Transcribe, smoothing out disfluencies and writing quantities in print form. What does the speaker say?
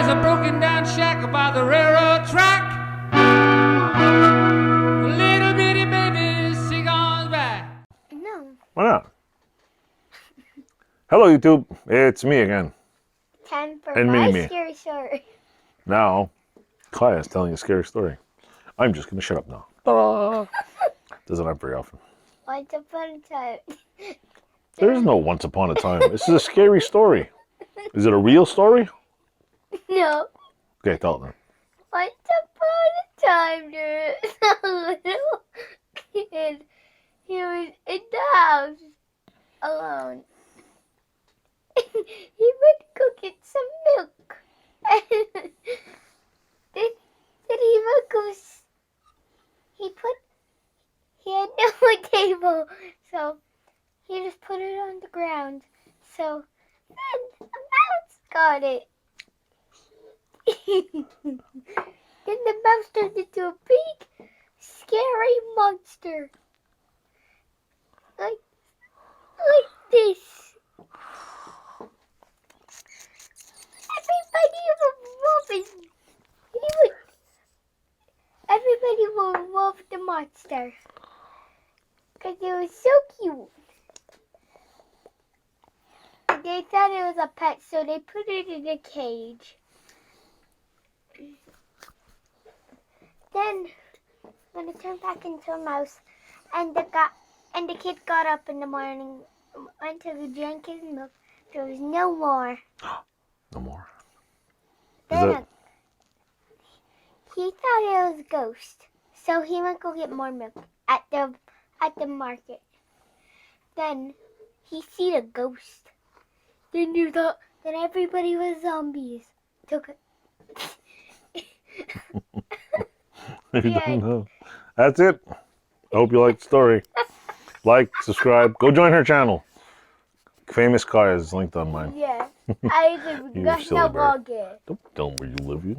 There's a broken down shack by the railroad track. Little bitty baby, sing on back. No. Why not? Hello, YouTube. It's me again. Time for And my Mini-Me. scary story. Now, Kaya's telling a scary story. I'm just going to shut up now. Ta-da! Doesn't happen very often. Once upon a time. There is no once upon a time. This is a scary story. Is it a real story? No. Okay, tell it then. Once upon a time, there was a little kid. He was in the house alone. He went to go get some milk. And then he would go. He had no table, so he just put it on the ground. So then a mouse got it. Then the mouse turned into a big, scary monster. Like this. Everybody would love the monster. Because it was so cute. They thought it was a pet, so they put it in a cage. Then, when it turned back into a mouse, and the kid got up in the morning, went to drink his milk, there was no more. No more. Then he thought it was a ghost, so he went to go get more milk at the market. Then he seen a ghost. Then you thought that everybody was zombies. Took it. You don't know. That's it. I hope you liked the story. Like, subscribe. Go join her channel. Famous Kaya is linked on mine. Yeah. I live You in silly bird. Gashnawaga. Don't tell them where you live. You.